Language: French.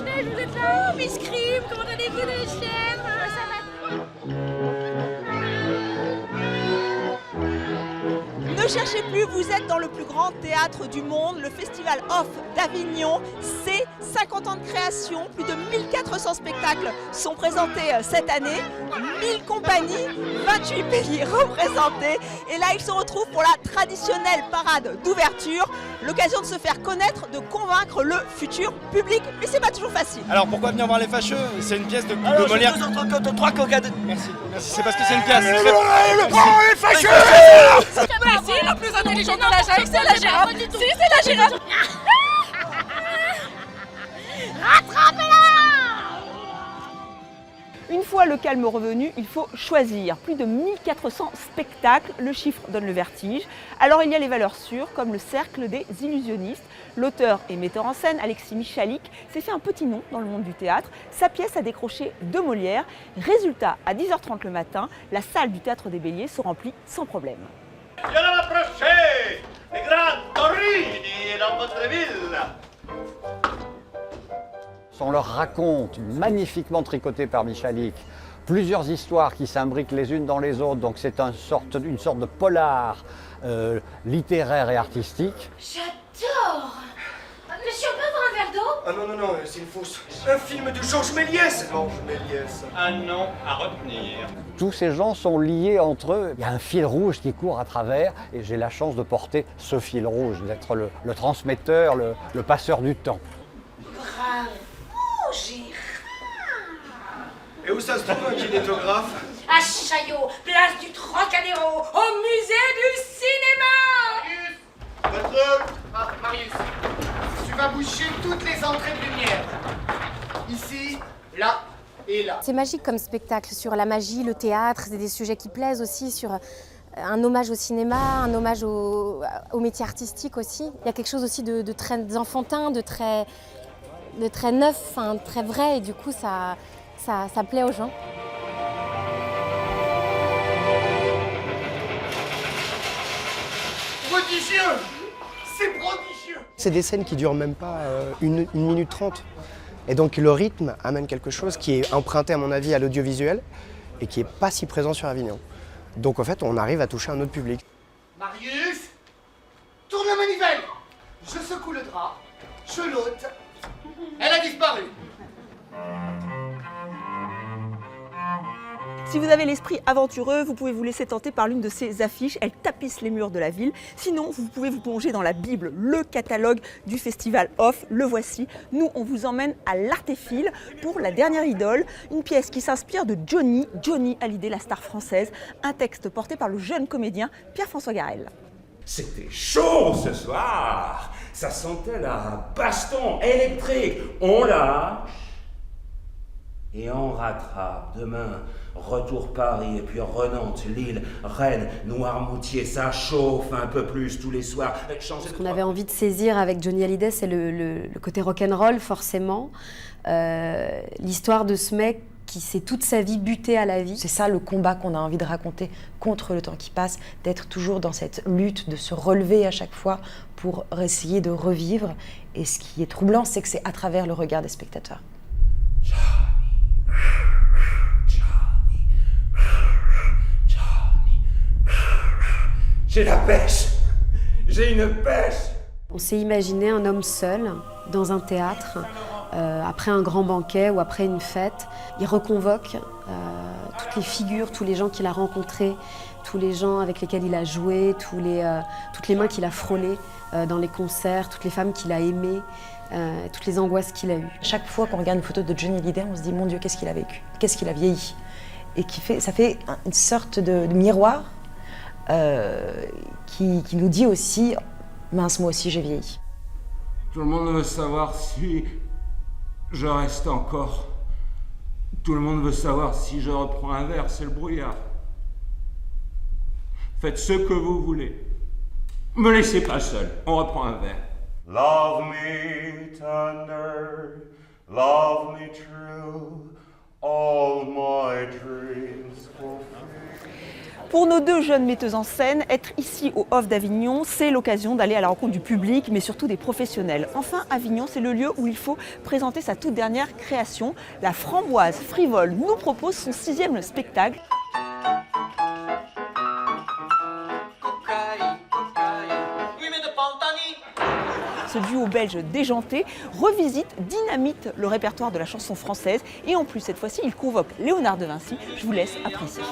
Blanche-Neige, vous êtes là? Oh, Miss Cream, comment allez-vous les chèvres? Ça va? Ne cherchez plus, vous êtes dans le plus grand théâtre du monde, le Festival Off d'Avignon. C'est 50 ans de création, plus de 1400 spectacles sont présentés cette année, 1000 compagnies, 28 pays représentés. Et là, ils se retrouvent pour la traditionnelle parade d'ouverture, l'occasion de se faire connaître, de convaincre le futur public. Mais c'est pas toujours facile. Alors pourquoi venir voir les fâcheux? C'est une pièce de Molière. Trois coca. Merci, c'est parce que c'est une pièce. Les fâcheux! Mais si, la plus intelligente dans la jungle, c'est la girafe. Si, c'est la girafe. Une fois le calme revenu, il faut choisir. Plus de 1400 spectacles, le chiffre donne le vertige. Alors il y a les valeurs sûres, comme le Cercle des illusionnistes. L'auteur et metteur en scène, Alexis Michalik, s'est fait un petit nom dans le monde du théâtre. Sa pièce a décroché 2 Molières. Résultat, à 10h30 le matin, la salle du Théâtre des Béliers se remplit sans problème. Viens m'approcher, les grands Torini dans votre ville. On leur raconte, magnifiquement tricoté par Michalik, plusieurs histoires qui s'imbriquent les unes dans les autres. Donc c'est une sorte de polar littéraire et artistique. J'adore. Monsieur, on peut avoir un verre d'eau? Ah non, c'est une fausse. Un film de Georges Méliès. Georges Méliès. Un nom à retenir. Tous ces gens sont liés entre eux. Il y a un fil rouge qui court à travers et j'ai la chance de porter ce fil rouge, d'être le transmetteur, le passeur du temps. Bravo, Gérard. Et où ça se trouve un kinétographe? À Chaillot, place du Trocadéro, au musée du cinéma. Votre... Ah, Marius, tu vas boucher toutes les entrées de lumière. Ici, là et là. C'est magique comme spectacle, sur la magie, le théâtre, c'est des sujets qui plaisent aussi, sur un hommage au cinéma, un hommage au métier artistique aussi. Il y a quelque chose aussi de très enfantin, de très neuf, enfin, très vrai, et du coup ça plaît aux gens. Prodigieux! C'est prodigieux! C'est des scènes qui durent même pas 1 minute 30. Et donc le rythme amène quelque chose qui est emprunté à mon avis à l'audiovisuel et qui n'est pas si présent sur Avignon. Donc en fait on arrive à toucher un autre public. Marius, tourne la manivelle! Je secoue le drap, je l'ôte. Elle a disparu. Si vous avez l'esprit aventureux, vous pouvez vous laisser tenter par l'une de ces affiches. Elle tapisse les murs de la ville. Sinon, vous pouvez vous plonger dans la Bible, le catalogue du Festival Off. Le voici. Nous, on vous emmène à l'Artéphile pour La Dernière Idole, une pièce qui s'inspire de Johnny Hallyday, la star française. Un texte porté par le jeune comédien Pierre-François Garel. C'était chaud ce soir. Ça sentait la baston électrique. On lâche et on rattrape. Demain, retour Paris et puis Renantes, Lille, Rennes, Noirmoutier. Ça chauffe un peu plus tous les soirs. Ce qu'on avait envie de saisir avec Johnny Hallyday, c'est le côté rock'n'roll forcément. L'histoire de ce mec qui s'est toute sa vie buté à la vie. C'est ça le combat qu'on a envie de raconter contre le temps qui passe, d'être toujours dans cette lutte, de se relever à chaque fois pour essayer de revivre. Et ce qui est troublant, c'est que c'est à travers le regard des spectateurs. J'ai la pêche. J'ai une pêche. On s'est imaginé un homme seul dans un théâtre, après un grand banquet ou après une fête. Il reconvoque toutes les figures, tous les gens qu'il a rencontrés, tous les gens avec lesquels il a joué, toutes les mains qu'il a frôlées dans les concerts, toutes les femmes qu'il a aimées, toutes les angoisses qu'il a eues. Chaque fois qu'on regarde une photo de Johnny Hallyday, on se dit « Mon Dieu, qu'est-ce qu'il a vécu, qu'est-ce qu'il a vieilli ?» Et ça fait une sorte de miroir qui nous dit aussi « Mince, moi aussi j'ai vieilli ». Tout le monde veut savoir si je reste encore. Tout le monde veut savoir si je reprends un verre, c'est le brouillard. Faites ce que vous voulez. Me laissez pas seul, on reprend un verre. Love me tender, love me true, all my dreams fulfill. Pour nos deux jeunes metteuses en scène, être ici au Off d'Avignon, c'est l'occasion d'aller à la rencontre du public, mais surtout des professionnels. Enfin, Avignon, c'est le lieu où il faut présenter sa toute dernière création. La Framboise Frivole nous propose son 6e spectacle. Ce duo belge déjanté revisite, dynamite le répertoire de la chanson française et en plus cette fois-ci il convoque Léonard de Vinci. Je vous laisse apprécier.